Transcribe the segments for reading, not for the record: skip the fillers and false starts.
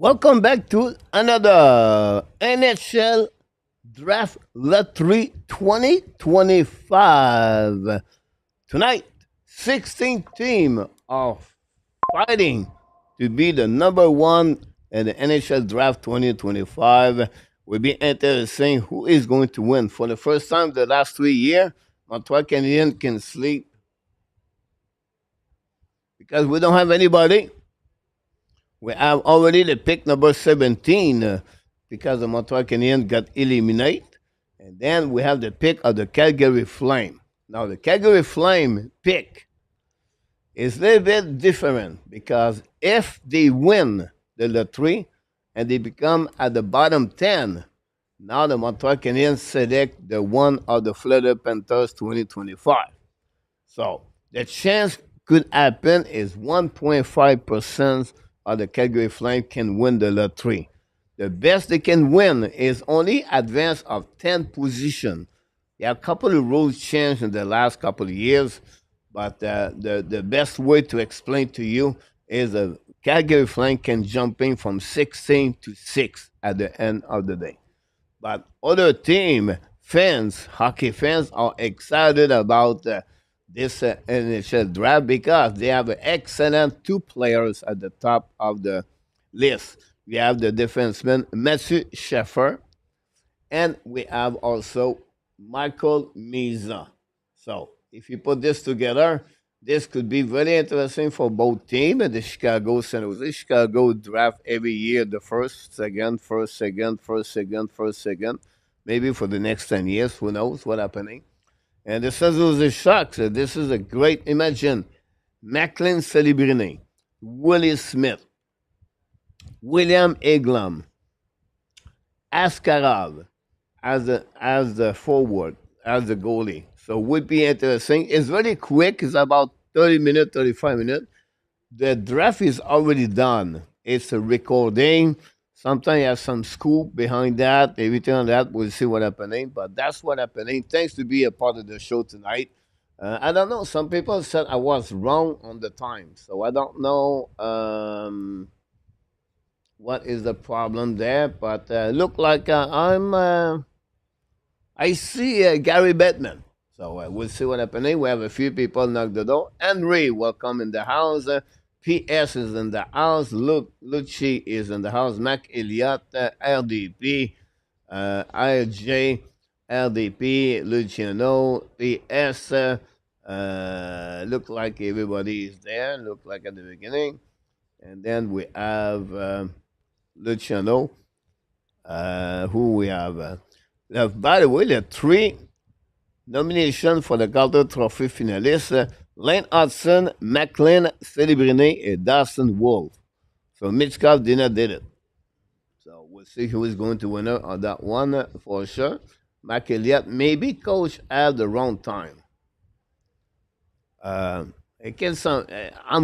Welcome back to another NHL Draft Lottery 2025. Tonight, 16 team are fighting to be the number one in the NHL Draft 2025. Will be interesting who is going to win. For the first time the last 3 years, Montreal Canadiens can sleep because we don't have anybody. We have already the pick number 17 because the Montreal Canadiens got eliminated. And then we have the pick of the Calgary Flame. Now, the Calgary Flame pick is a little bit different because if they win the lottery and they become at the bottom 10, now the Montreal Canadiens select the one of the Florida Panthers 2025. So the chance could happen is 1.5% of the Calgary Flame can win the lottery. The best they can win is only advance of 10 position. There are a couple of rules changed in the last couple of years, but the best way to explain to you is the Calgary Flame can jump in from 16 to 6 at the end of the day. But other team fans, hockey fans, are excited about this NHL draft because they have excellent two players at the top of the list. We have the defenseman Matthew Schaefer, and we have also Michael Misa. So if you put this together, this could be very interesting for both teams. The Chicago, San Jose, Chicago draft every year the first, second, first, second, first, second, first, second. Maybe for the next 10 years, who knows what's happening. And the San Jose Sharks, this is a great, imagine, Macklin Celebrini, Willie Smith, William Eglam, Askarov as the forward, as the goalie. So would be interesting. It's very quick. It's about 30 minutes, 35 minutes. The draft is already done. It's a recording. Sometimes you have some scoop behind that. Everything on that, we'll see what happening. But that's what happening. Thanks to be a part of the show tonight. I don't know. Some people said I was wrong on the time. So I don't know what is the problem there. But look like I see Gary Bettman. So we'll see what happening. We have a few people knock the door. Henry, welcome in the house. PS is in the house. Lucci is in the house. Mac Elliott, RDP, IJ, RDP, Luciano, PS. Look like everybody is there. Look like at the beginning. And then we have Luciano. Who we have? By the way, the three nominations for the Calder Trophy finalists. Lane Hudson, McLean, Celebrini, and Dawson Wolf. So Mitchkov did it. So we'll see who is going to win on that one for sure. Mac Elliott, maybe coach at the wrong time. I'm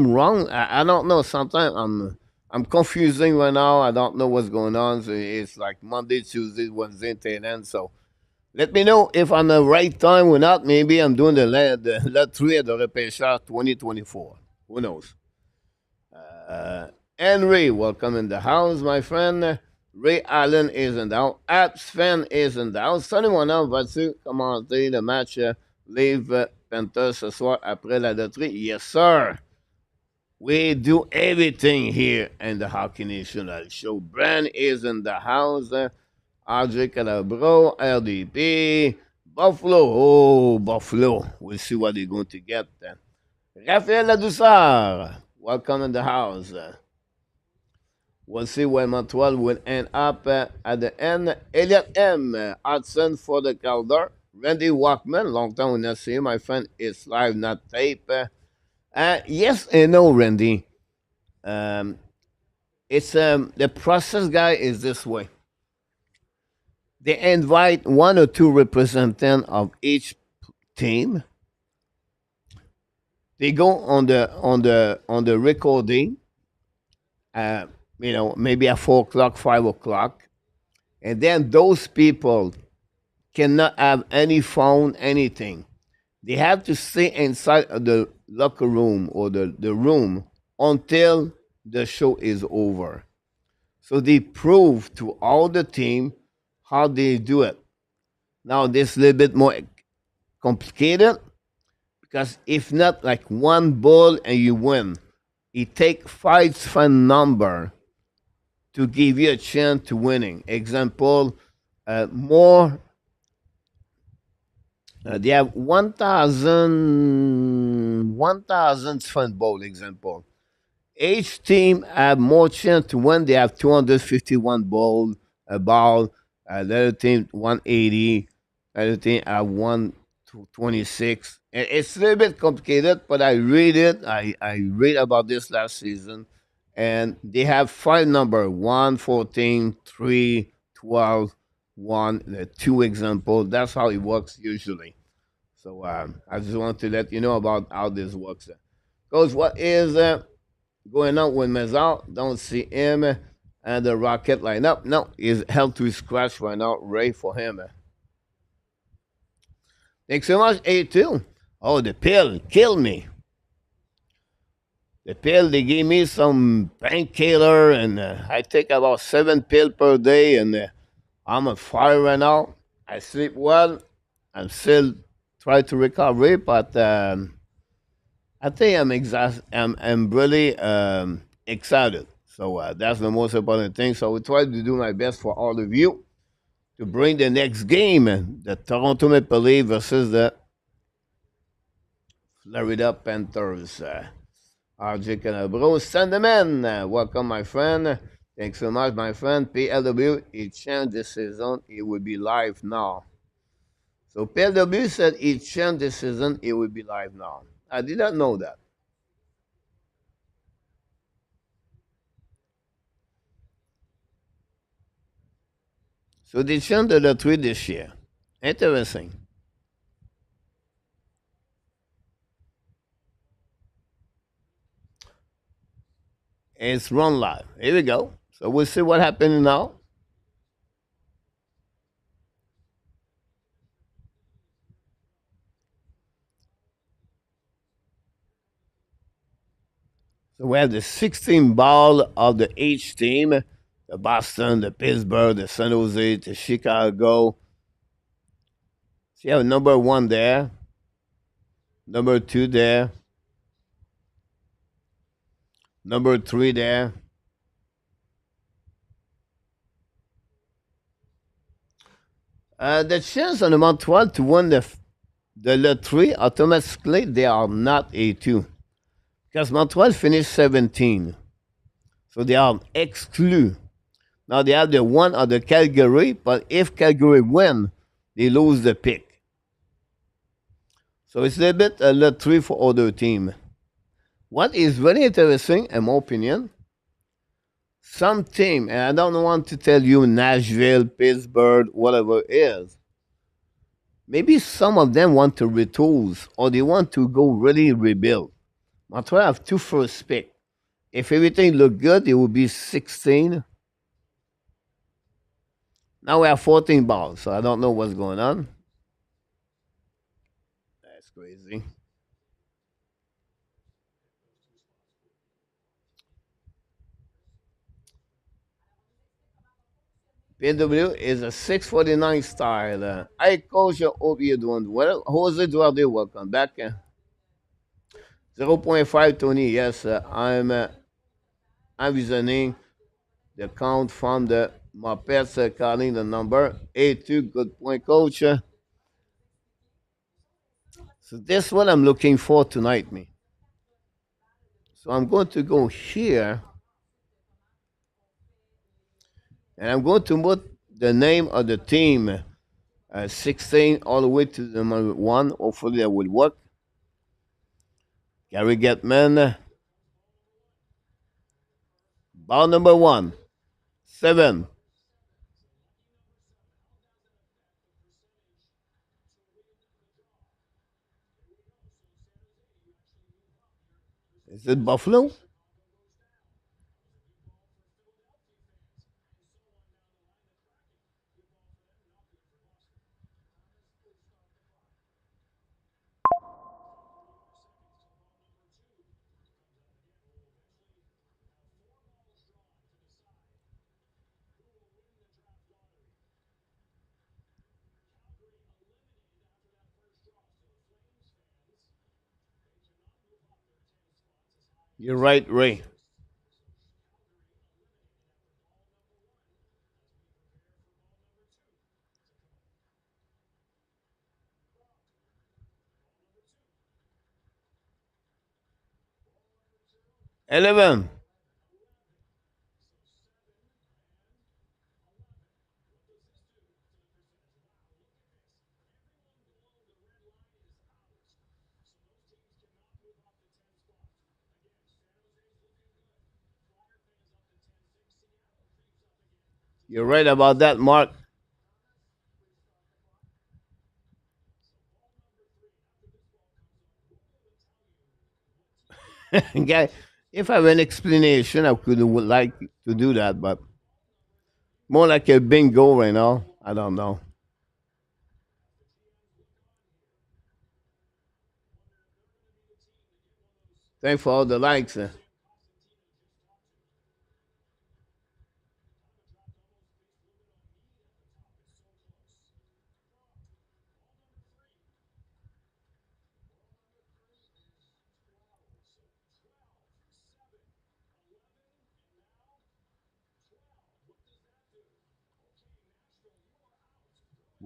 wrong. I don't know. Sometimes I'm confusing right now. I don't know what's going on. So it's like Monday, Tuesday, Wednesday, and so let me know if I'm the right time or not. Maybe I'm doing the lottery at the Repêchage 2024. Who knows? Henry, welcome in the house, my friend. Ray Allen is in the house. Apps fan is in the house. Anyone else va-tu commenter le match Live Panthers ce soir après la loterie? Yes, sir. We do everything here in the Hockey National Show. Brand is in the house. Audrey Calabro, RDP, Buffalo. Oh, Buffalo. We'll see what they're going to get. Raphaël Ladouceur, welcome in the house. We'll see where Montreal will end up at the end. Elliot M. Hudson for the Calder. Randy Walkman, long time we not see him. My friend, it's live, not tape. Yes and no, Randy. It's the process guy is this way. They invite one or two representatives of each team. They go on the recording, maybe at 4 o'clock, 5 o'clock, and then those people cannot have any phone, anything. They have to stay inside of the locker room or the room until the show is over. So they prove to all the team how they do it. Now this is a little bit more complicated because if not like one ball and you win, it take five fan number to give you a chance to winning. Example, more they have 1,000 fun ball example. Each team have more chance to win. They have 251 ball, a ball. The other team 180. Other team have 126. It's a little bit complicated, but I read it. I read about this last season, and they have five number: 1, 14, 3, 12, 1, the two example. That's how it works usually. So I just want to let you know about how this works. Because what is going on with Mazal? Don't see him and the Rocket lineup. No, he's held to his scratch right now. Ready for him. Thanks so much, A2. Oh, the pill killed me. The pill, they gave me some painkiller, and I take about 7 pills per day, and I'm on fire right now. I sleep well. I'm still trying to recover, but I think I'm really excited. So that's the most important thing. So we try to do my best for all of you to bring the next game, the Toronto Maple Leafs versus the Florida Panthers. RJ Canabro, send them in. Welcome, my friend. Thanks so much, my friend. PLW, it changed this season. It will be live now. So PLW said it changed this season. It will be live now. I did not know that. So they changed the lottery this year. Interesting. It's run live. Here we go. So we'll see what happens now. So we have the 16 ball of the H team, the Boston, the Pittsburgh, the San Jose, the Chicago. So you have number 1 there, number 2 there, number 3 there. The chance on the Montreal to win the lottery automatically they are not A2 because Montreal finished 17, so they are excluded. Now they have the one of the Calgary, but if Calgary win, they lose the pick. So it's a little bit a lottery for other team. What is very interesting, in my opinion, some team, and I don't want to tell you Nashville, Pittsburgh, whatever it is, maybe some of them want to retools or they want to go really rebuild. Montreal have 2 first pick. If everything look good, it will be 16. Now we have 14 balls, so I don't know what's going on. That's crazy. PW is a 649 style. I coach, I hope you're doing well. Jose Duarte, welcome back. 0.5 Tony, yes, I'm visioning the count from the Muppets, calling the number 82. Good point, coach. So this is what I'm looking for tonight, me. So I'm going to go here, and I'm going to put the name of the team, 16 all the way to the number 1. Hopefully that will work. Gary Getman, ball number 1, 7. Is it Buffalo? You're right, Ray. Eleven. You're right about that, Mark. Guy, if I have an explanation, I would like to do that, but more like a bingo right now. I don't know. Thanks for all the likes.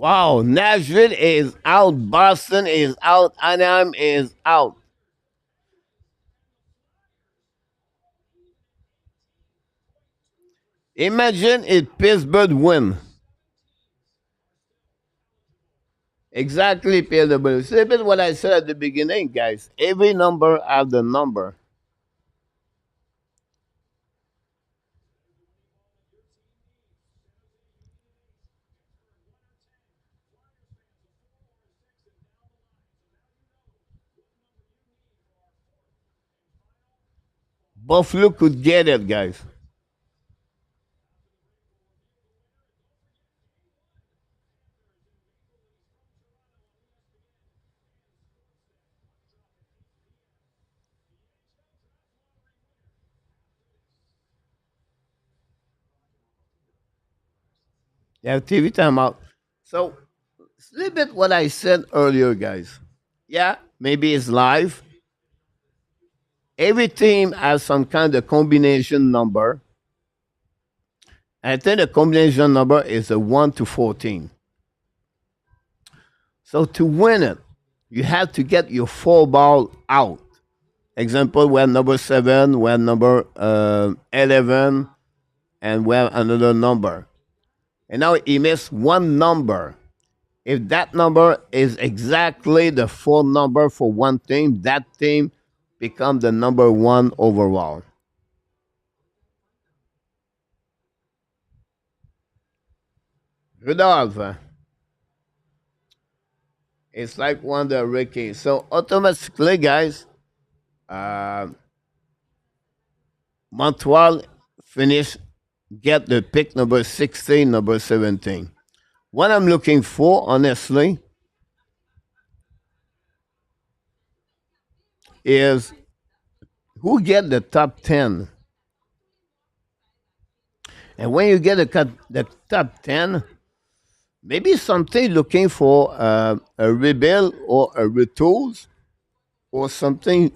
Wow, Nashville is out. Boston is out. Anaheim is out. Imagine if Pittsburgh win. Exactly, Pittsburgh. Same as what I said at the beginning, guys. Every number have the number. Buffalo could get it, guys. They have TV timeout. So, it's a little bit what I said earlier, guys. Yeah, maybe it's live. Every team has some kind of combination number. I think the combination number is a 1 to 14. So to win it, you have to get your four ball out. Example, we have number 7, we have number 11, and we have another number. And now he missed one number. If that number is exactly the full number for one team, that team becomes the number one overall. Rudolph, it's like one of the Ricky. So automatically, guys, uh, Montreal finish get the pick number 16, number 17. What I'm looking for, honestly, is who get the top 10. And when you get the top 10, maybe something looking for a rebuild or a retools or something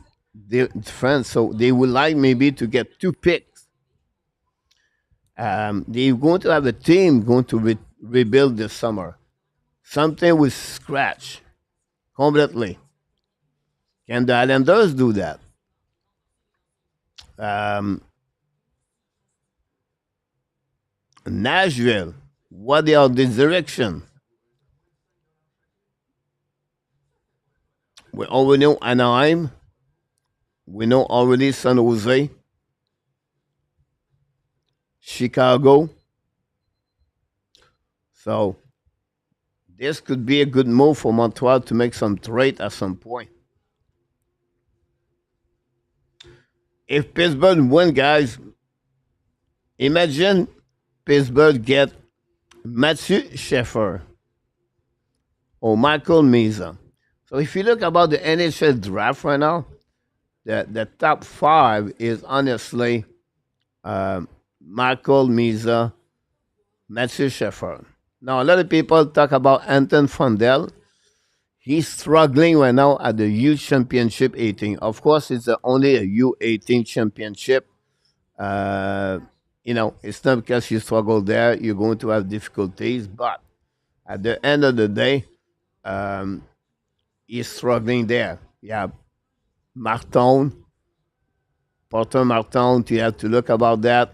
different. So they would like maybe to get two picks. They're going to have a team going to rebuild this summer. Something with scratch completely. Can the Islanders do that? Um, Nashville, what are the direction? We already know Anaheim. We know already San Jose, Chicago. So this could be a good move for Montreal to make some trade at some point. If Pittsburgh win, guys, imagine Pittsburgh get Matthew Schaefer or Michael Meza. So if you look about the NHL draft right now, the top five is honestly Michael Meza, Matthew Schaefer. Now a lot of people talk about Anton Fondel. He's struggling right now at the youth championship 18. Of course, it's only a U18 championship. Uh, it's not because you struggle there, you're going to have difficulties. But at the end of the day, um, he's struggling there. Yeah, Martin, Porter Martin, you have to look about that.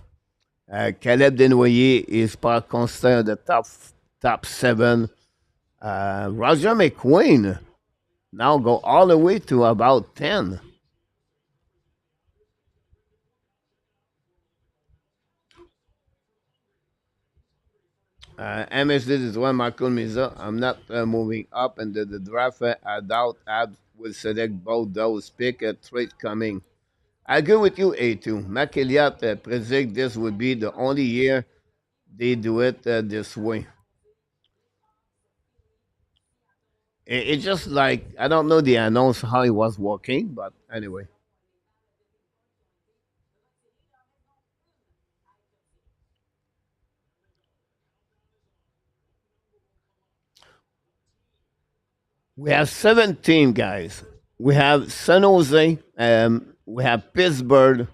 Caleb Desnoyers is par constant the top seven. Roger McQueen now go all the way to about 10. MS this is one Michael Miza. I'm not moving up, and the draft. I doubt Abs will select both those pick a trade coming. I agree with you, A2. Mac Elliott predict this would be the only year they do it this way. It's just like, I don't know the announce how it was working, but anyway. We have 17 guys. We have San Jose, we have Pittsburgh,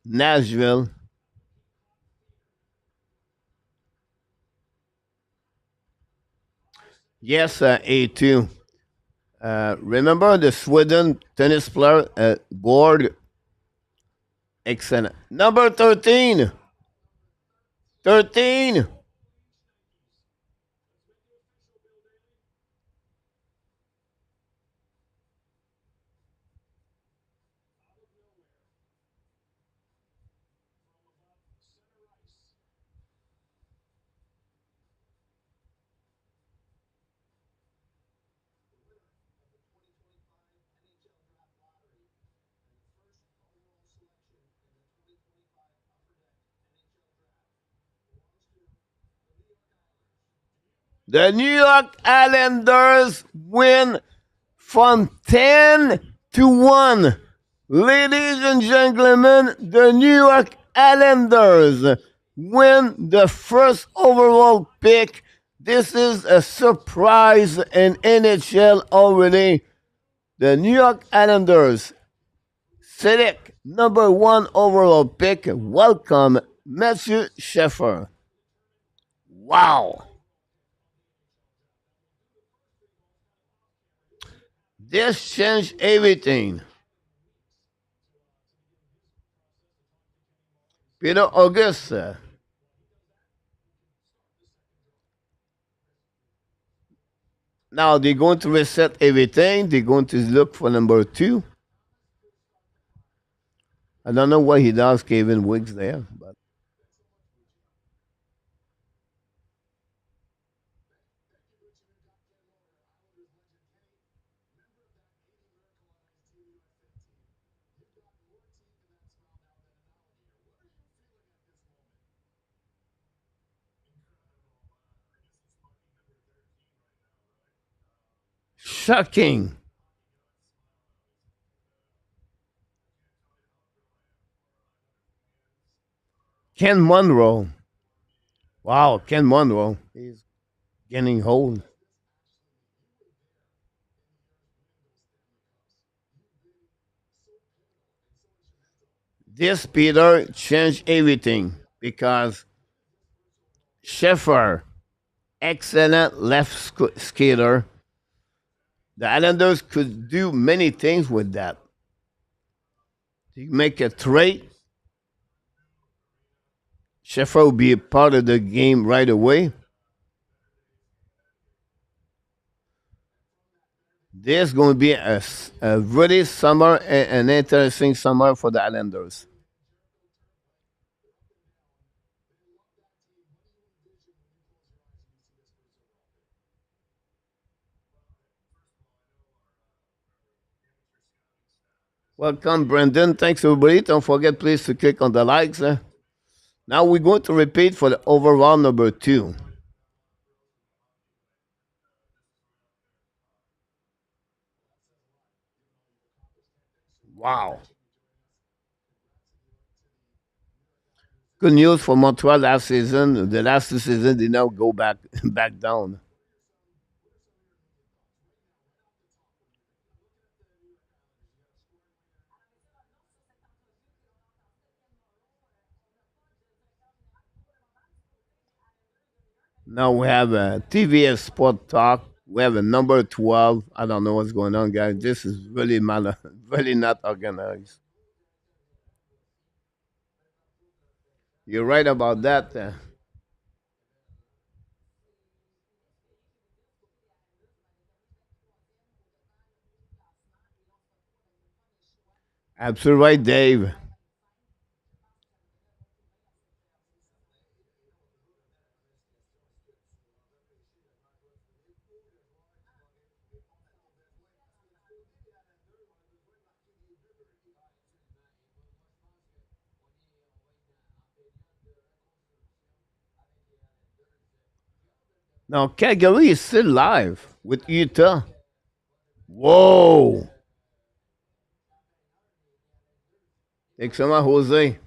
Nashville. Yes, A2. Remember the Sweden tennis player, Borg? Excellent. Number 13. 13. The New York Islanders win from 10 to 1. Ladies and gentlemen, the New York Islanders win the first overall pick. This is a surprise in NHL already. The New York Islanders select number one overall pick. Welcome, Matthew Schaefer. Wow. This changed everything. Peter August. Now they're going to reset everything. They're going to look for number two. I don't know what he does, Kevin Wicks there, but shocking. Ken Monroe. Wow, Ken Monroe. He's getting old. This Peter changed everything because Schaefer, excellent skater. The Islanders could do many things with that. You make a trade. Schaefer will be a part of the game right away. There's going to be a really summer, an interesting summer for the Islanders. Welcome, Brendan. Thanks, everybody. Don't forget, please, to click on the likes. Now we're going to repeat for the overall number two. Wow. Good news for Montreal last season. The last two seasons, they now go back back down. Now we have a TVS Sport Talk. We have a number 12. I don't know what's going on, guys. This is really really not organized. You're right about that. Absolutely right, Dave. Now, Calgary is still live with Utah. Whoa. Excellent, Jose.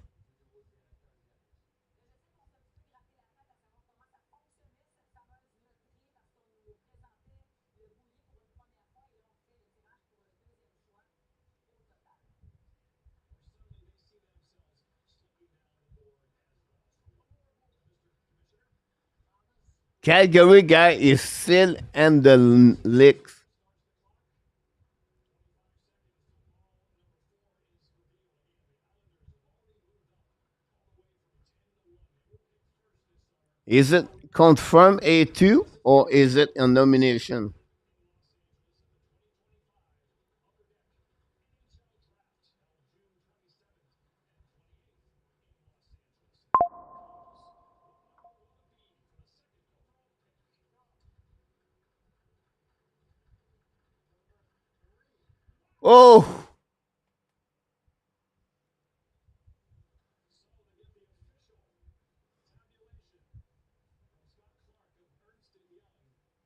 Calgary guy is still in the licks. Is it confirmed A2 or is it a nomination? Oh,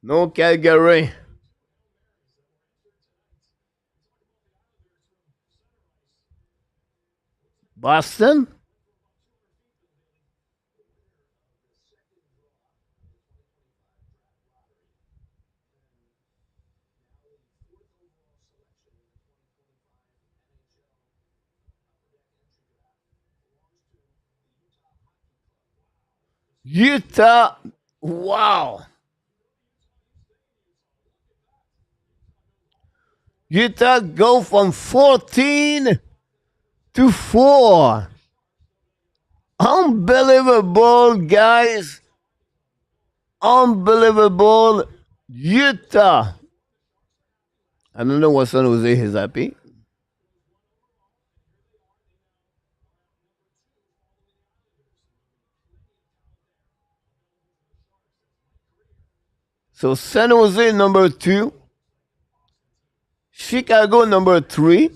no Calgary. Boston? Utah. Wow. Utah go from 14 to 4. Unbelievable, guys. Unbelievable. Utah. I don't know what San Jose is happy. So San Jose number 2, Chicago number 3,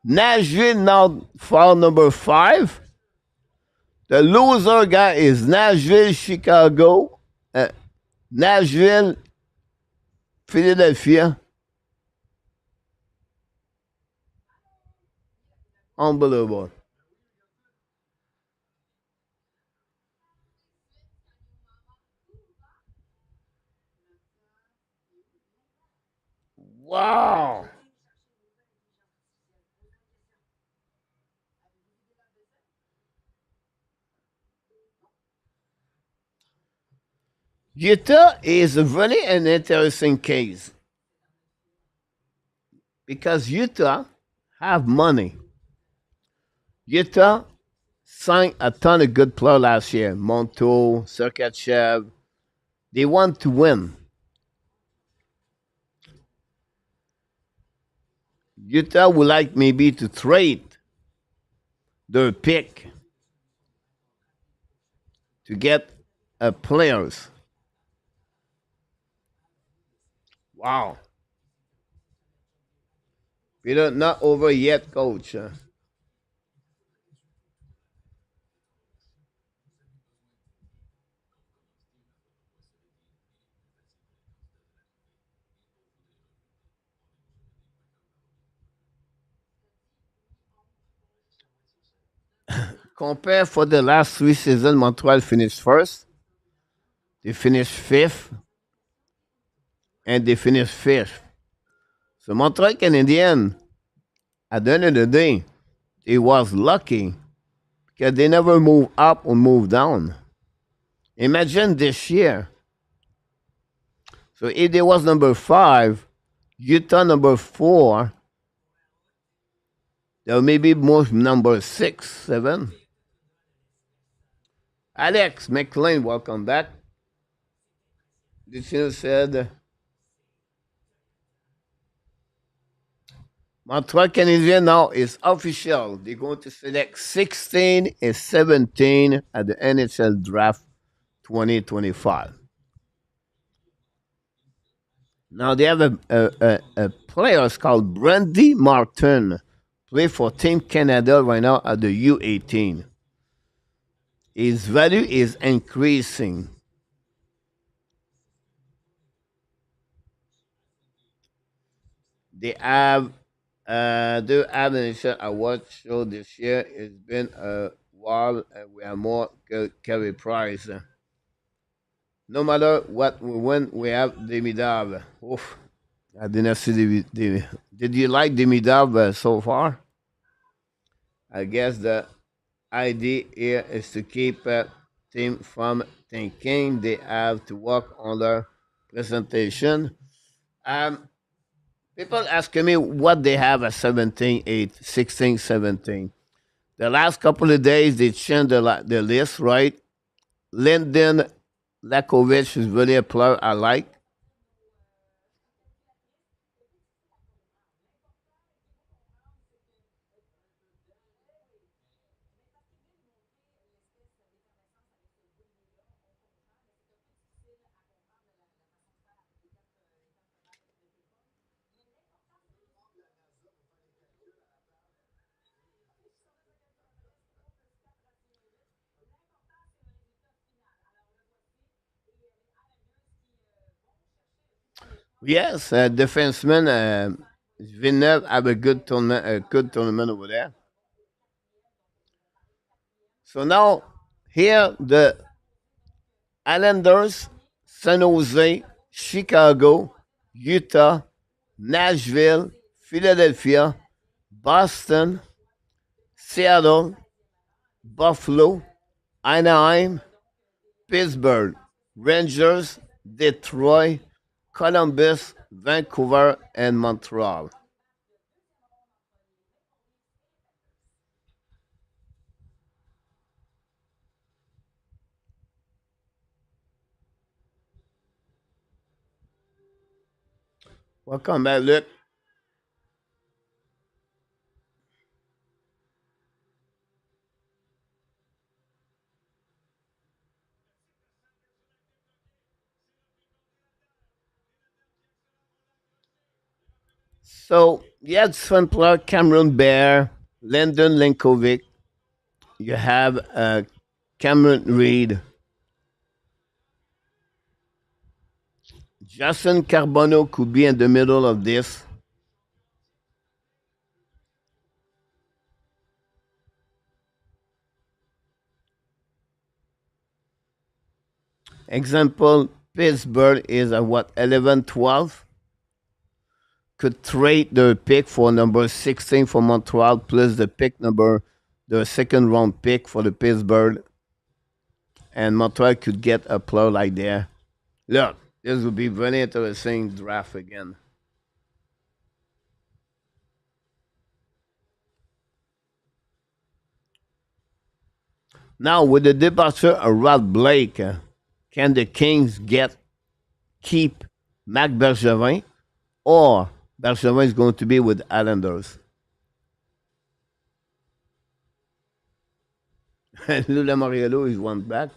Nashville now file number 5. The loser guy is Nashville, Chicago, Nashville, Philadelphia. Unbelievable. Wow. Utah is really an interesting case because Utah have money. Utah signed a ton of good players last year. Monto, Sergachev. They want to win. Utah would like maybe to trade their pick to get players. Wow. We're not over yet, coach. Compare for the last 3 seasons, Montreal finished first. They finished fifth. And they finished fifth. So Montreal Canadiens, at the end of the day, it was lucky because they never moved up or moved down. Imagine this year. So if there was number 5, Utah number 4, there may be more number 6, 7. Alex McLean, welcome back. Luciano said, Montreal Canadiens now is official. They're going to select 16 and 17 at the NHL Draft 2025. Now they have a player called Brandy Martin, play for Team Canada right now at the U18. His value is increasing. They have an initial award show this year. It's been a while, and we have more carry prize. No matter what we win, we have Demidov. Oof. I didn't see Did you like Demidov so far? I guess the idea here is to keep team from thinking they have to work on their presentation. Um, People asking me what they have at 17, 8, 16, 17. The last couple of days, they changed the list, right? Lyndon Lakovic is really a player I like. Yes, defenseman Villeneuve have a good tournament over there. So now here the Islanders, San Jose, Chicago, Utah, Nashville, Philadelphia, Boston, Seattle, Buffalo, Anaheim, Pittsburgh, Rangers, Detroit, Columbus, Vancouver, and Montreal. Welcome back, Luke. So, you had Sven Clark, Cameron Bear, Landon Linkovic. You have Cameron Reed, Justin Carbonneau could be in the middle of this. Example, Pittsburgh is at what, 11, 12? Could trade the pick for number 16 for Montreal plus the second round pick for the Pittsburgh. And Montreal could get a player like that. Look, this would be very interesting draft again. Now, with the departure of Rod Blake, can the Kings keep Mac Bergevin, or Bergevin is going to be with Islanders? Lula Mariello is one back.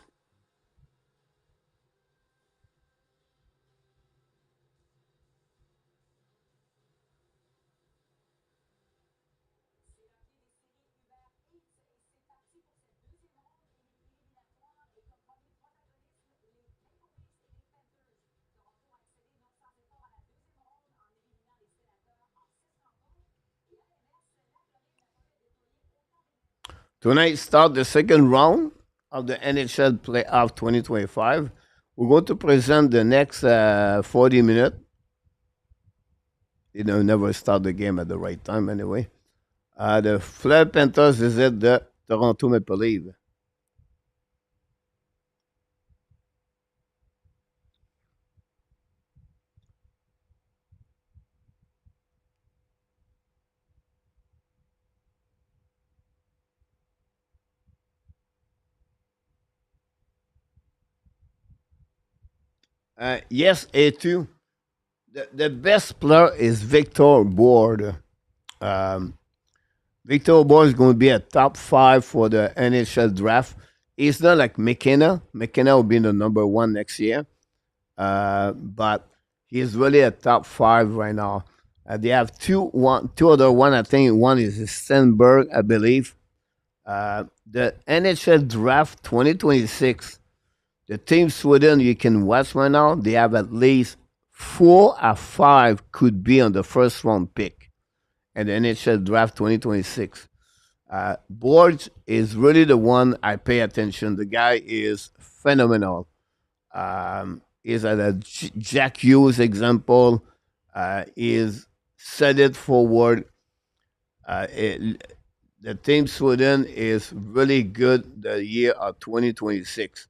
Tonight start the second round of the NHL Playoff 2025. We're going to present the next 40 minutes. Never start the game at the right time anyway. The Fleur Panthers visit the Toronto Maple Leafs. Yes, A2. The best player is Victor Board. Um, Victor Board is going to be a top five for the NHL draft. He's not like McKenna. McKenna will be the number one next year. But he's really a top five right now. They have two other one. I think one is Stenberg, I believe. The NHL Draft 2026. The team Sweden you can watch right now. They have at least 4 or 5 could be on the first round pick, and the NHL Draft 2026. Borge is really the one I pay attention. The guy is phenomenal. Is at a Jack Hughes example. Is set it forward. The team Sweden is really good the year of 2026.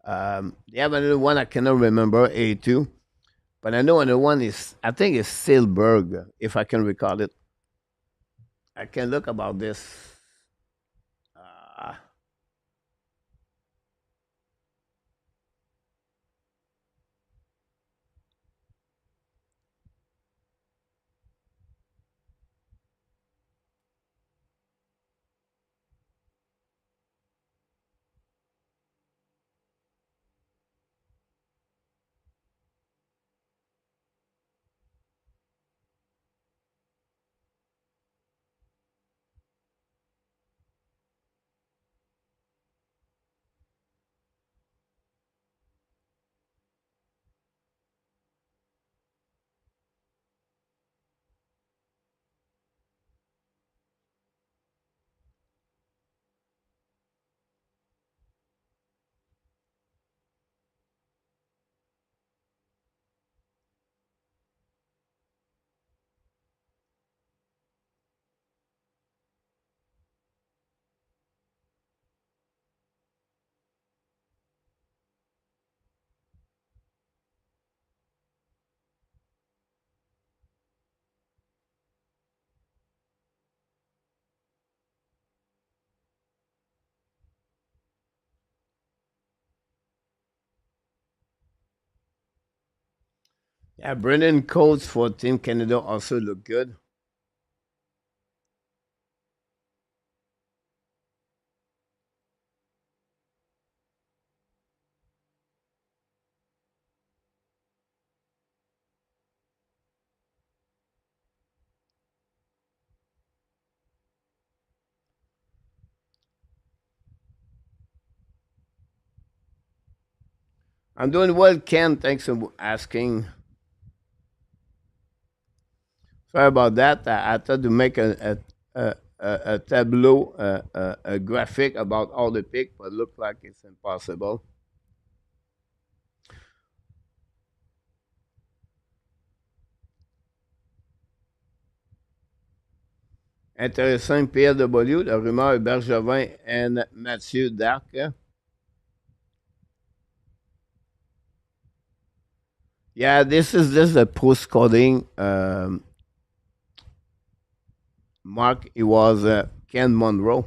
They have another one I cannot remember, A2, but I know another one is, I think it's Silberg, if I can recall it. I can look about this. Uh, yeah, Brendan Coates for Team Canada also look good. I'm doing well, Ken. Thanks for asking. Sorry about that. I thought to make a tableau, a graphic about all the pick, but look like it's impossible. Intéressant, PLW, la rumeur Bergevin and Mathieu Darc. Yeah, this is a post coding. Mark, it was Ken Monroe.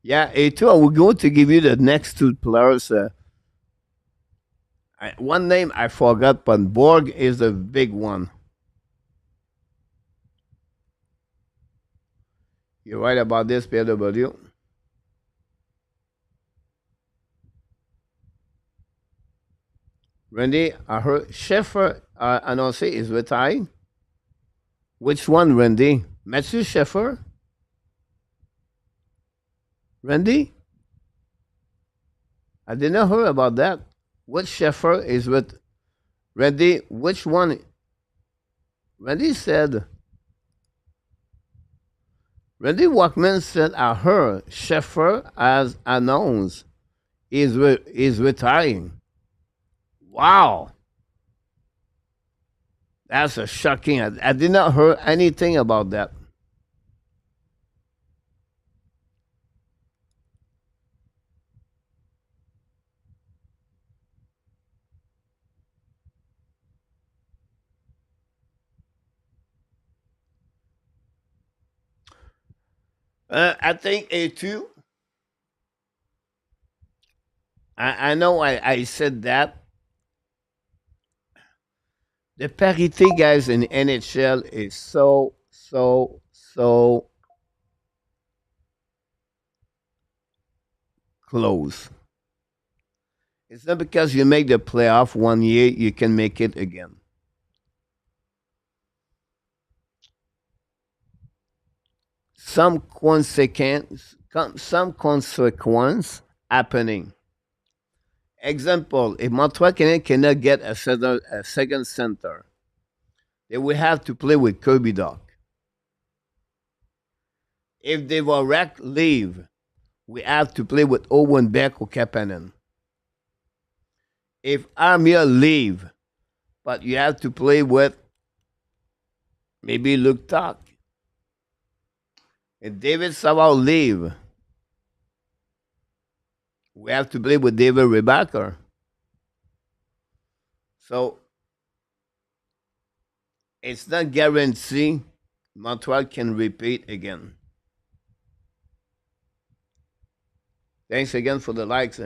Yeah, A2, I will go to give you the next two players. One name I forgot, but Borg is a big one. You're right about this, PLW. Randy, I heard Schaefer announced is retiring. Which one, Randy? Matthew Schaefer? Randy? I did not hear about that. Which Schaefer is with Randy? Which one? Randy said, Randy Walkman said, I heard Schaefer has announced is retiring. Wow. That's a shocking. I did not hear anything about that. I think A2. I know I said that. The parity, guys, in NHL is so close. It's not because you make the playoff one year you can make it again. Some consequence happening. Example: if Montreal Canadiens cannot get a second center, they will have to play with Kirby Doc. If Devorak leave, we have to play with Owen Beck or Kapanen. If Amir leave, but you have to play with maybe Luke Tuck. If David Savard leave, we have to play with David Rebecca. So it's not guaranteed Montreal can repeat again. Thanks again for the likes.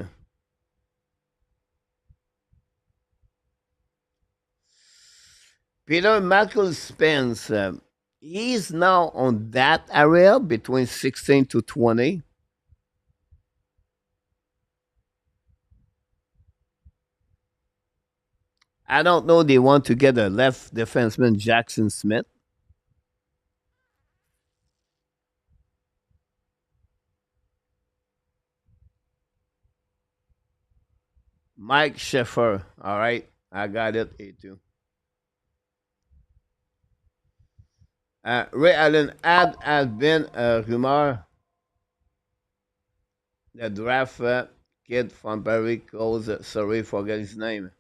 Peter Michael Spence, he's now on that area between 16 to 20. I don't know they want to get a left defenseman, Jackson Smith. Mike Schaefer. All right. I got it. A2. Ray Allen has been a rumor. The draft kid from Barry calls, sorry, forget his name.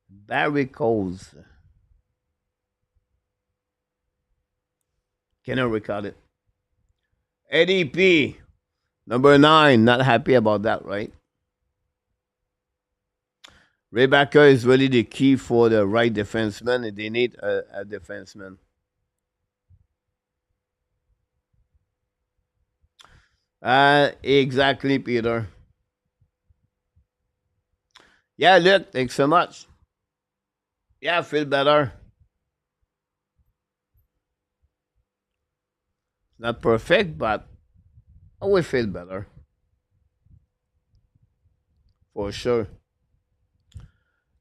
Barry Coles. Cannot recall it. ADP, number 9. Not happy about that, right? Rebecca is really the key for the right defenseman, and they need a defenseman. Exactly, Peter. Yeah, look, thanks so much. Yeah, I feel better. Not perfect, but I will feel better. For sure.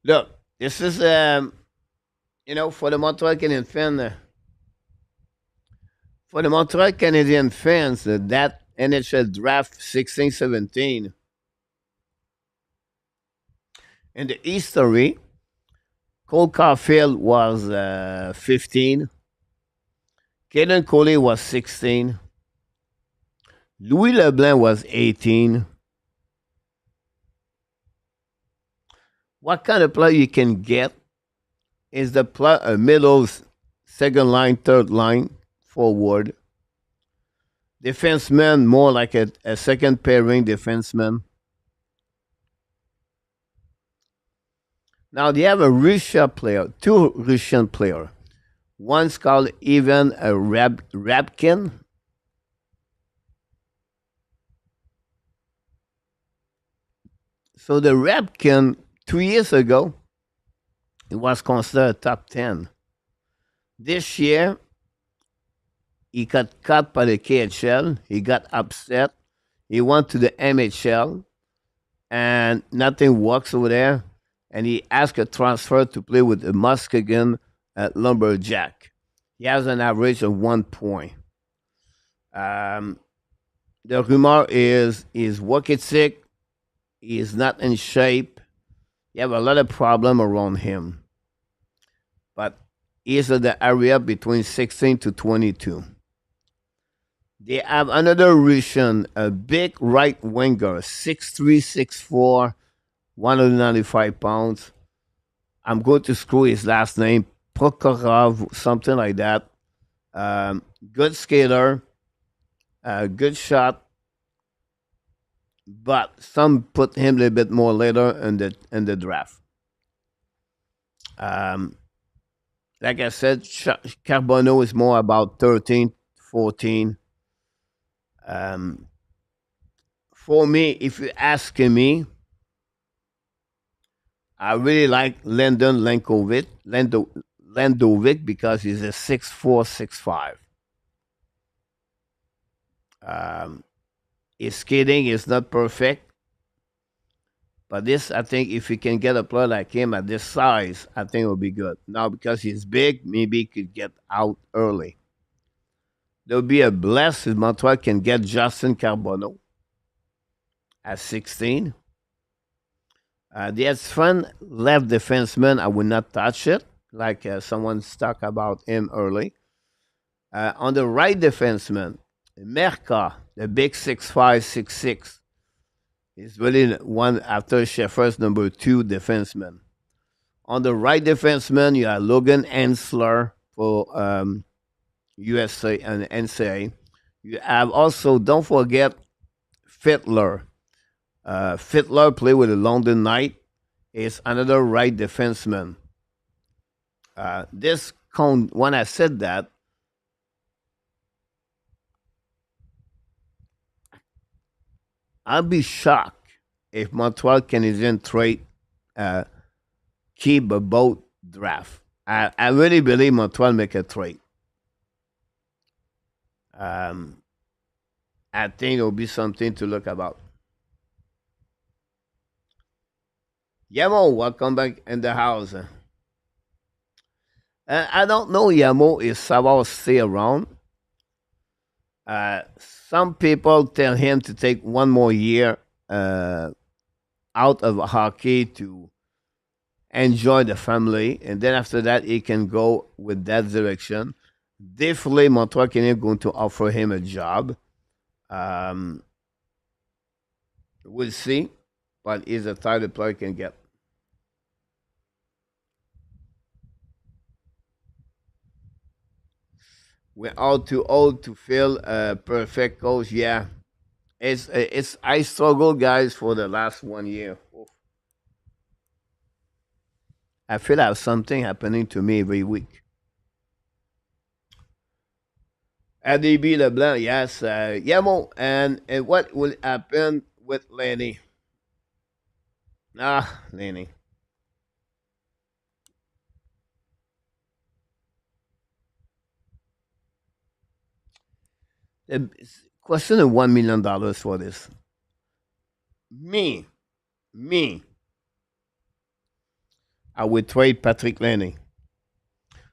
Look, this is, for the Montreal Canadiens fan, for the Montreal Canadiens fans, that NHL Draft 16-17, in the history, Cole Caulfield was 15. Caden Coley was 16. Louis Leblanc was 18. What kind of player you can get is the middle, second line, third line, forward. Defenseman, more like a second pairing defenseman. Now they have a Russian player, two Russian player. One's called Ivan Rabkin. So the Rabkin, 2 years ago, it was considered a top 10. This year, he got cut by the KHL. He got upset. He went to the MHL, and nothing works over there. And he asked a transfer to play with the Muskegon at Lumberjack. He has an average of 1 point. The rumor is he's working sick. He is not in shape. You have a lot of problem around him. But he's in the area between 16 to 22. They have another Russian, a big right winger, 6'3", 6'4", 195 pounds. I'm going to screw his last name, Prokhorov, something like that. Good skater, good shot, but some put him a little bit more later in the draft. Like I said, Carbonneau is more about 13, 14. Um, for me, if you're asking me, I really like Landovic because he's a 6'4", 6'5". Um, his skating is not perfect, but this, I think, if you can get a player like him at this size, I think it will be good. Now, because he's big, maybe he could get out early. There'll be a bless if Montreal can get Justin Carbono at 16. The fun left defenseman, I would not touch it, like someone's talked about him early. On the right defenseman, Merca, the big 6'5", 6'6", is really one after Schaefer's number 2 defenseman. On the right defenseman, you have Logan Hensler for USA and NCAA. You have also, don't forget, Fittler. Fittler played with the London Knight. Is another right defenseman. When I said that, I'll be shocked if Montreal Canadiens trade keep a boat draft. I really believe Montreal make a trade. I think it'll be something to look about. Yamo, welcome back in the house. I don't know, Yamo, if Sava will stay around. Some people tell him to take one more year out of hockey to enjoy the family, and then after that, he can go with that direction. Definitely, Montreal Canadiens going to offer him a job. We'll see, but he's a type the player can get. We're all too old to feel a perfect coach. Yeah, it's. I struggle, guys, for the last 1 year. I feel I have something happening to me every week. ADB LeBlanc, yes, Yamo, and what will happen with Lenny? Lenny. The question of $1 million for this. Me, me, I would trade Patrick Lenny.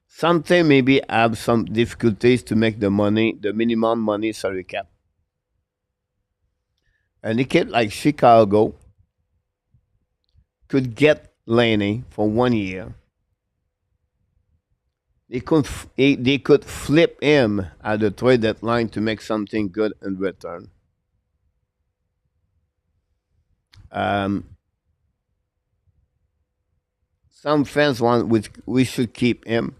Something maybe have some difficulties to make the money, the minimum money salary cap. And a kid like Chicago could get Laney for 1 year. They could flip him at the trade deadline to make something good in return. Some fans want we should keep him.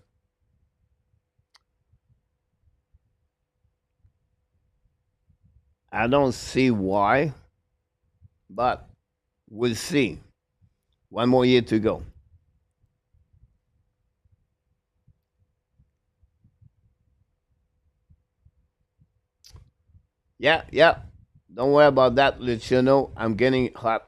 I don't see why, but we'll see. One more year to go. Yeah, yeah. Don't worry about that, Luciano. I'm getting hot.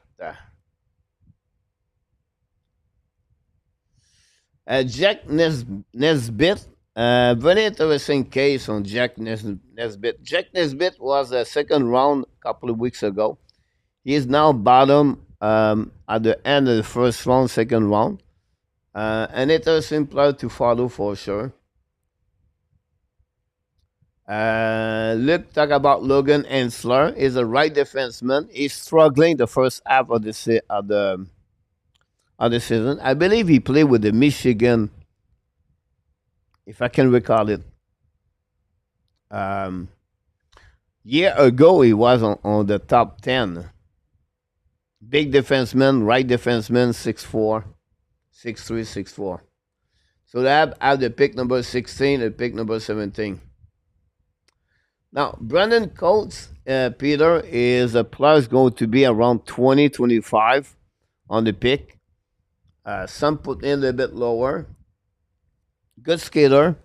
Jack Nesbitt. Very interesting case on Jack Nesbitt. Jack Nesbitt was a second round a couple of weeks ago. He is now bottom at the end of the first round, second round. An interesting player to follow for sure. Look, talk about Logan Hensler. He's a right defenseman. He's struggling the first half of the season. I believe he played with the Michigan, if I can recall it. Year ago, he was on the top 10. Big defenseman, right defenseman, 6'4", 6'3", 6'4". So they have the pick number 16 and pick number 17. Now, Brandon Coates, Peter, is a player going to be around 20, 25 on the pick. Some put in a little bit lower. Good skater.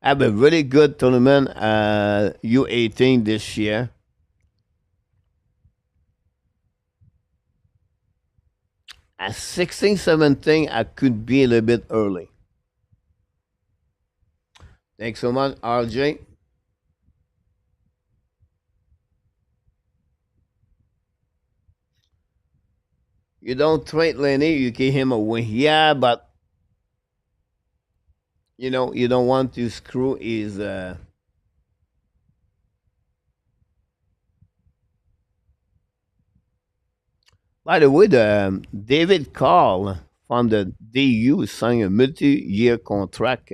have a really good tournament U18 this year. At 16, 17, I could be a little bit early. Thanks so much, RJ. You don't trade Lenny, you give him away. Yeah, but you don't want to screw his. By the way, David Carl from the DU signed a multi-year contract.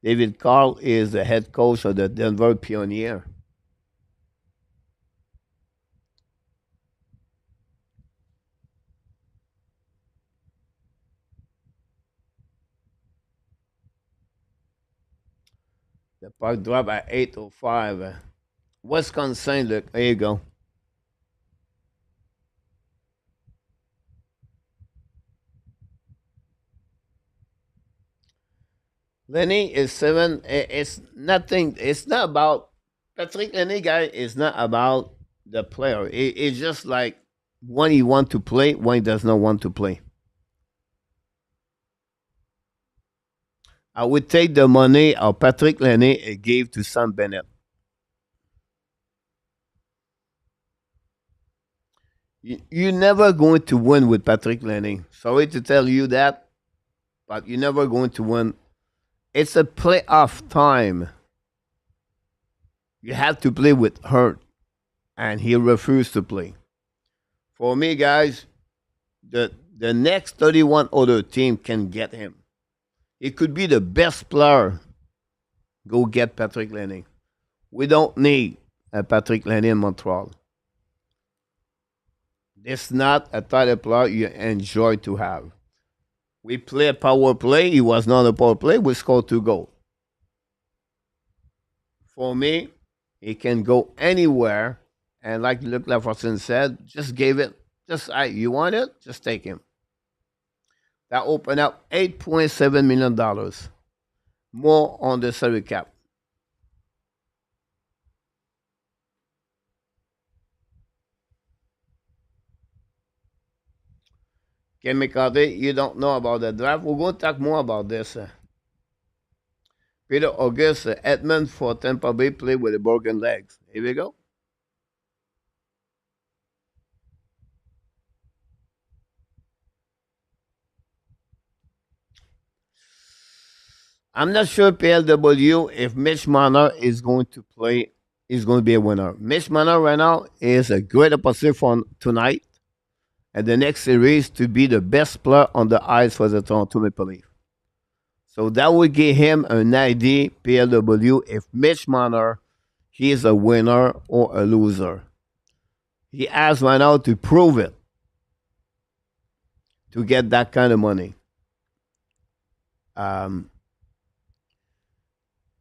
David Carl is the head coach of the Denver Pioneer. The puck drop at 8:05. Wisconsin, look, there you go. Lenny is seven. It's nothing. It's not about Patrick Lenny, guy. It's not about the player. It's just like when he want to play, when he does not want to play. I would take the money of Patrick Lenny and gave to Sam Bennett. You're never going to win with Patrick Lenny. Sorry to tell you that, but you're never going to win. It's a playoff time. You have to play with Hurt, and he refused to play. For me, guys, the next 31 other team can get him. It could be the best player. Go get Patrick Lenny. We don't need a Patrick Lenny in Montreal. It's not a title player you enjoy to have. We play a power play. It was not a power play. We scored 2 goals. For me, he can go anywhere. And like Luc Lafortune said, just give it. You want it? Just take him. That opened up $8.7 million more on the salary cap. Ken McCarthy, you don't know about the draft. We're going to talk more about this. Peter August, Edmund for Tampa Bay played with the broken legs. Here we go. I'm not sure PLW if Mitch Marner is going to play, is going to be a winner. Mitch Marner right now is a great opportunity for tonight and the next series to be the best player on the ice for the Toronto Maple Leafs. So that would give him an idea, PLW, if Mitch Marner, he is a winner or a loser. He has right now to prove it to get that kind of money.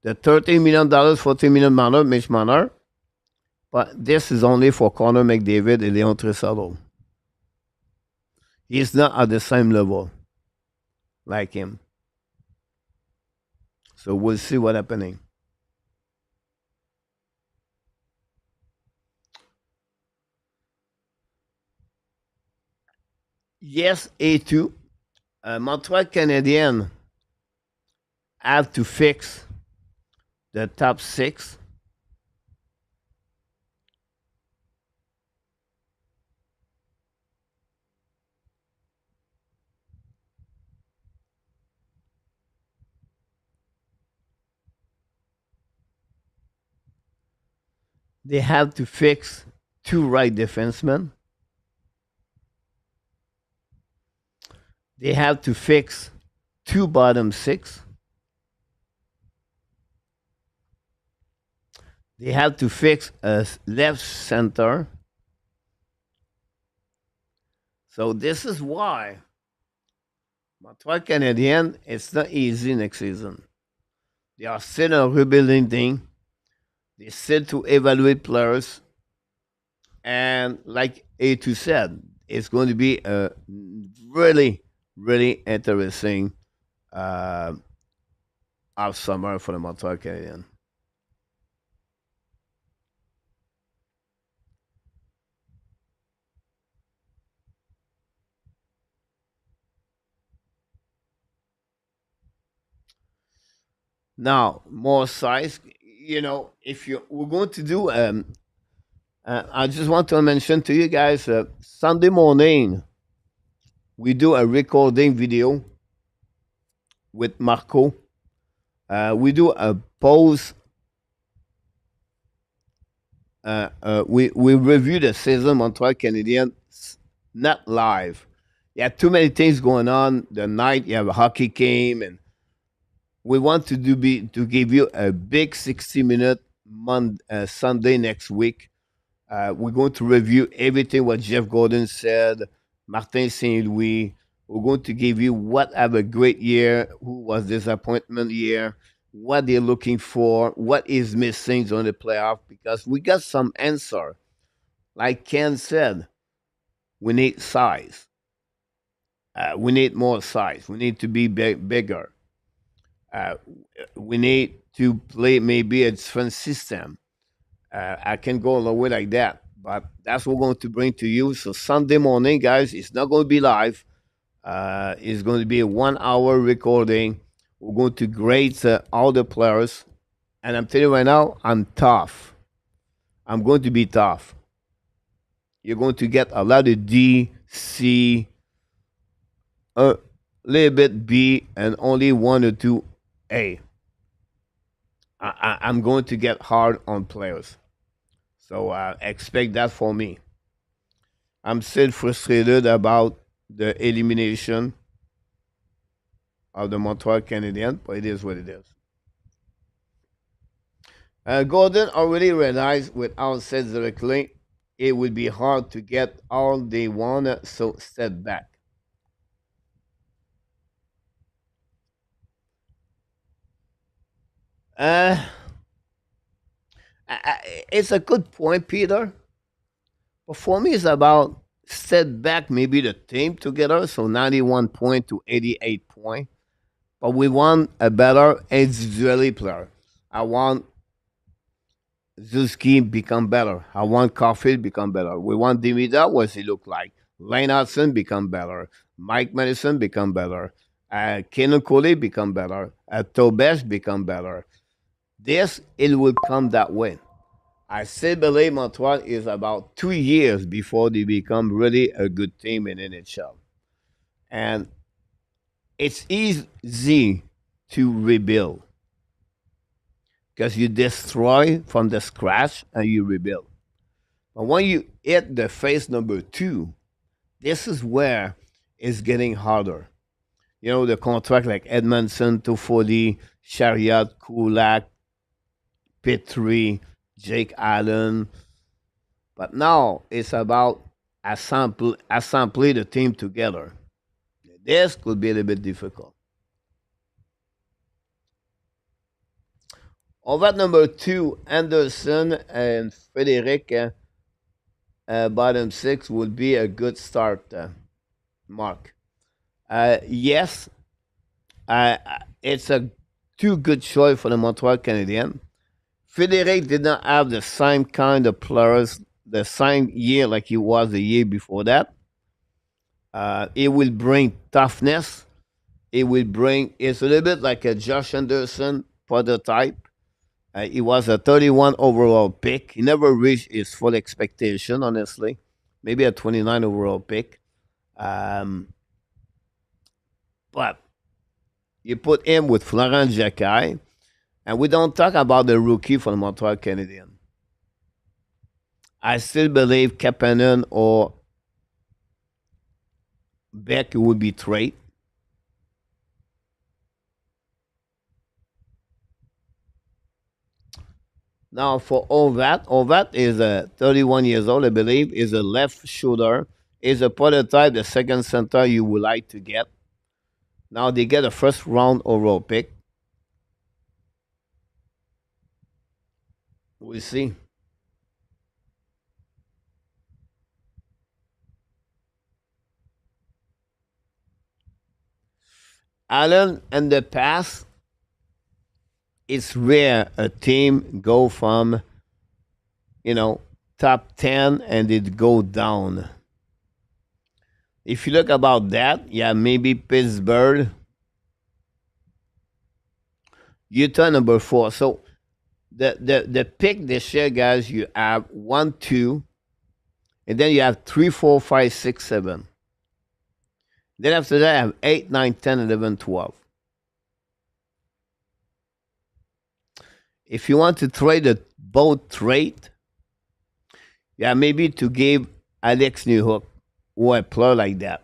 The $13 million, $14 million Marner, Mitch Marner, but this is only for Connor McDavid and Leon Trisalo. He's not at the same level like him. So we'll see what's happening. Yes, A2. Montreal Canadiens have to fix the top 6. They have to fix 2 right defensemen. They have to fix 2 bottom 6. They have to fix a left center. So this is why Montreal Canadiens, it's not easy next season. They are still a rebuilding thing. They still to evaluate players. And like A2 said, it's going to be a really, really interesting of summer for the Montreal Canadiens. Now, more size. If we're going to do, I just want to mention to you guys, Sunday morning we do a recording video with Marco. We do a pause. We review the season Montreal Canadiens, not live. You have too many things going on. The night you have a hockey game, and we want to give you a big 60-minute Sunday next week. We're going to review everything what Jeff Gordon said, Martin Saint Louis. We're going to give you what have a great year, who was disappointment year, what they're looking for, what is missing on the playoff, because we got some answer. Like Ken said, we need size. We need more size. We need to be bigger. Uh, we need to play maybe a different system. I can go all the way like that, but that's what we're going to bring to you. So Sunday morning, guys, it's not going to be live. It's going to be a 1 hour recording. We're going to grade all the players, and I'm telling you right now, I'm tough. I'm going to be tough. You're going to get a lot of D, C, a little bit B, and only one or two A. I'm going to get hard on players. So expect that for me. I'm still frustrated about the elimination of the Montreal Canadiens, but it is what it is. Gordon already realized without said directly, it would be hard to get all they want, so step back. Uh, it's a good point, Peter. But for me, it's about set back maybe the team together, so 91 point to 88 point. But we want a better individually player. I want Zuski become better. I want Caulfield become better. We want Dimida, what's he look like? Lane Hudson become better. Mike Madison become better. Kenan Coley become better. Tobesh become better. This, it will come that way. I still believe Montreal is about 2 years before they become really a good team in NHL. And it's easy to rebuild because you destroy from the scratch and you rebuild. But when you hit the phase number two, this is where it's getting harder. The contract like Edmondson, Toffoli, Chariot, Kulak, Petrie, Jake Allen. But now it's about assembling the team together. This could be a little bit difficult. Over at number two, Anderson and Frederic, bottom six would be a good start, Mark. Yes, it's a too good choice for the Montreal Canadiens. Frederic did not have the same kind of players, the same year like he was the year before that. It will bring toughness. It's a little bit like a Josh Anderson prototype. He was a 31 overall pick. He never reached his full expectation, honestly. Maybe a 29 overall pick. But you put him with Florent Jacquet, and we don't talk about the rookie for the Montreal Canadiens. I still believe Kapanen or Beck would be trade. Now, for all that is 31 years old, I believe, is a left shooter, is a prototype, the second center you would like to get. Now they get a first round overall pick. We'll see. Allen in the past, it's rare a team go from, you know, top 10 and it go down. If you look about that, yeah, maybe Pittsburgh, Utah number 4. So the pick this year, guys, you have 1, 2, and then you have 3, 4, 5, 6, 7. Then after that, I have 8, 9, 10, 11, 12. If you want to trade a both trade, yeah, maybe to give Alex Newhook or a player like that.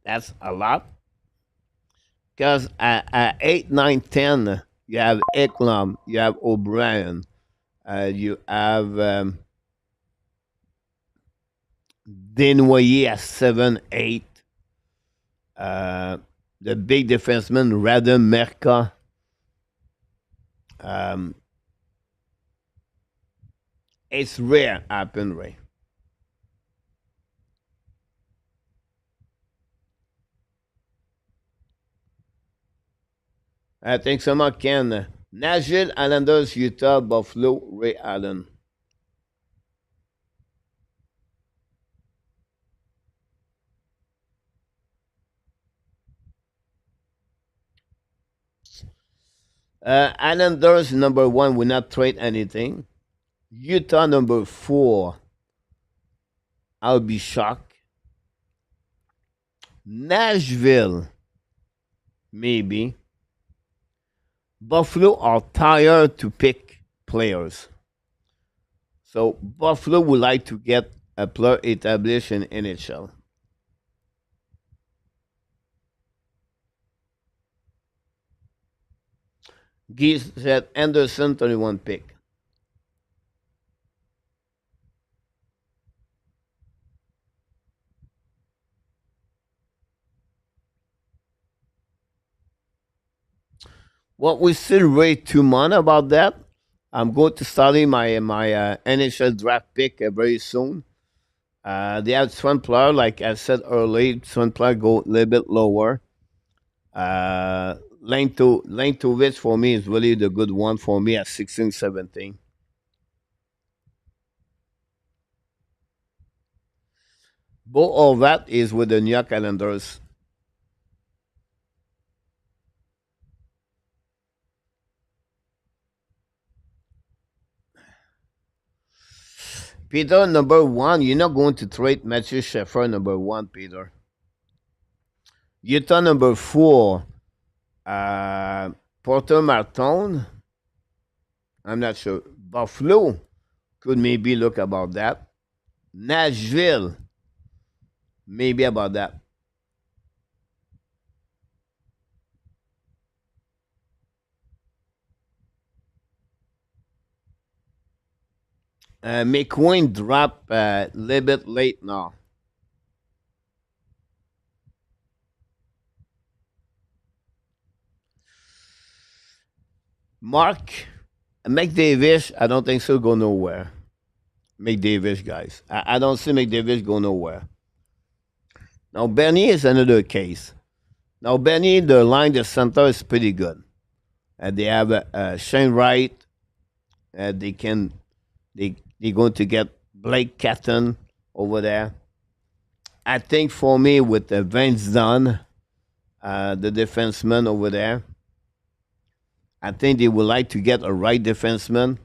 That's a lot. Because at 8, 9, 10, you have Eklam, you have O'Brien, you have Desnoyers at 7, 8. Uh, the big defenseman, Radom Merka. Um, it's rare happen, Ray. Thanks so much, Ken. Nashville, Islanders, Utah, Buffalo, Ray Allen. Islanders, number 1, will not trade anything. Utah, number 4, I'll be shocked. Nashville, maybe. Buffalo are tired to pick players. So Buffalo would like to get a player established in NHL. Geese said Anderson, 21 pick. Well, we still wait 2 months about that. I'm going to study my NHL draft pick very soon. They have one player, like I said earlier, one player go a little bit lower. Lentovich for me is really the good one for me at 16, 17. Both of that is with the New York Islanders. Peter, number 1, you're not going to trade Matthew Schaefer, number 1, Peter. Utah, number 4, Porter Martin. I'm not sure. Buffalo could maybe look about that. Nashville, maybe about that. McQueen dropped a little bit late now. Mark, McDavid, I don't think so go nowhere. McDavid, guys. I don't see McDavid go nowhere. Now, Benny is another case. Now, Benny, the line, the center is pretty good. They have Shane Wright. They're going to get Blake Catton over there. I think for me, with Vince Dunn, the defenseman over there, I think they would like to get a right defenseman.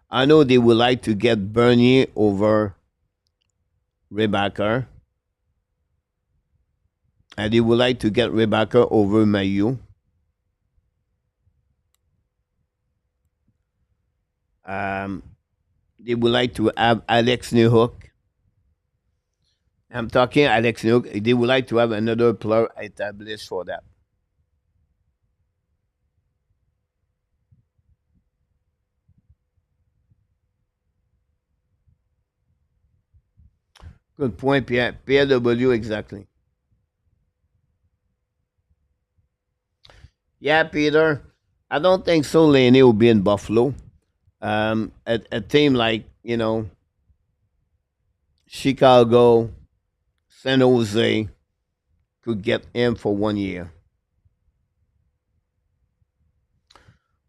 I know they would like to get Bernier over Rebecca. And they would like to get Rebecca over Mayu. They would like to have Alex Newhook. I'm talking Alex Newhook. They would like to have another player established for that. Good point, Pierre. PW, exactly. Yeah, Peter. I don't think so. Laney will be in Buffalo. A team like Chicago, San Jose could get him for 1 year.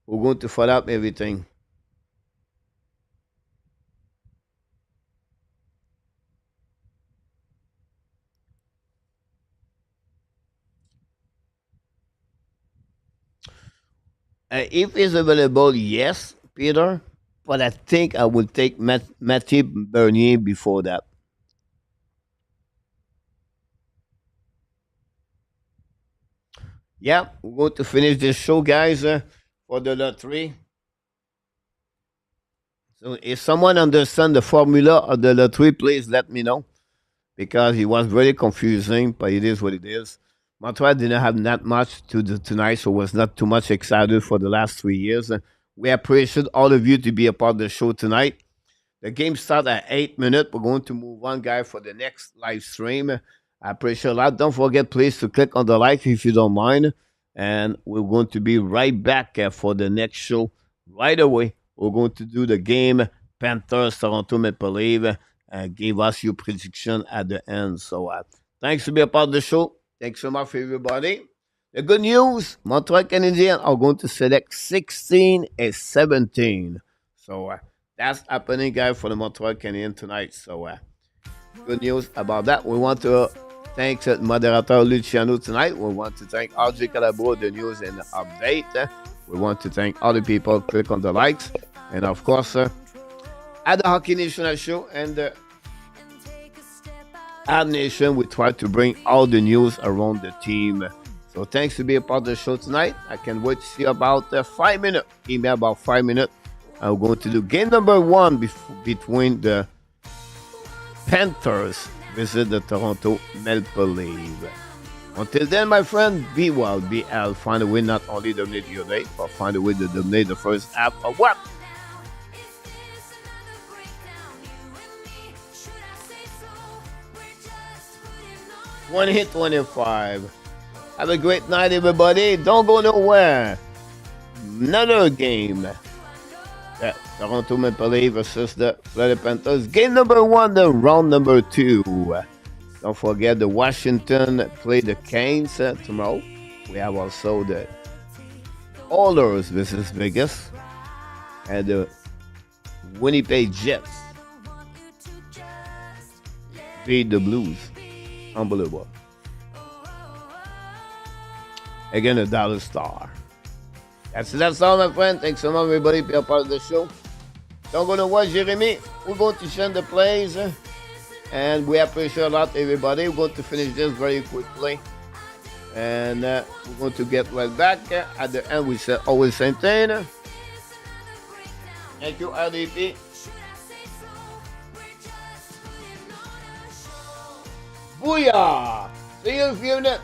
We're going to follow up everything. If he's available, yes, Peter. But I think I would take Mathieu Bernier before that. Yeah, we're going to finish this show, guys, for the lottery. So if someone understands the formula of the lottery, please let me know because it was very confusing, but it is what it is. Montreal didn't have that much to do tonight, so was not too much excited for the last 3 years. We appreciate all of you to be a part of the show tonight. The game starts at 8 minutes. We're going to move on, guys, for the next live stream. I appreciate a lot. Don't forget, please, to click on the like if you don't mind. And we're going to be right back for the next show right away. We're going to do the game Panthers, Toronto Maple Leafs. Give us your prediction at the end. So thanks to be a part of the show. Thanks so much for everybody. The good news, Montreal Canadiens are going to select 16 and 17. So that's happening, guys, for the Montreal Canadiens tonight. So good news about that. We want to thank Moderator Luciano tonight. We want to thank RJ Calabro, the news and the update. We want to thank all the people. Click on the likes. And, of course, at the Hockey National Show and the Ad Nation, we try to bring all the news around the team. So thanks to be a part of the show tonight. I can wait to see about 5 minutes. Give me about 5 minutes. I'm going to do game number 1 between the Panthers visit the Toronto Maple Leafs. Until then, my friend, be well, be well. Find a way not only dominate your day, but find a way to dominate the first half of what? One hit 25. Have a great night, everybody. Don't go nowhere. Another game. Toronto Maple Leafs versus the Florida Panthers. Game number 1, the round number 2. Don't forget the Washington play the Canes tomorrow. We have also the Oilers versus Vegas and the Winnipeg Jets beat the Blues. Unbelievable. Again, a Dallas Star. That's all, my friend. Thanks so much, everybody. Be a part of the show. Don't go nowhere, Jeremy. We're going to send the plays. And we appreciate a lot, everybody. We're going to finish this very quickly. And we're going to get right back. At the end, we said always same thing. Thank you, RDP. Booyah! See you in a few minutes.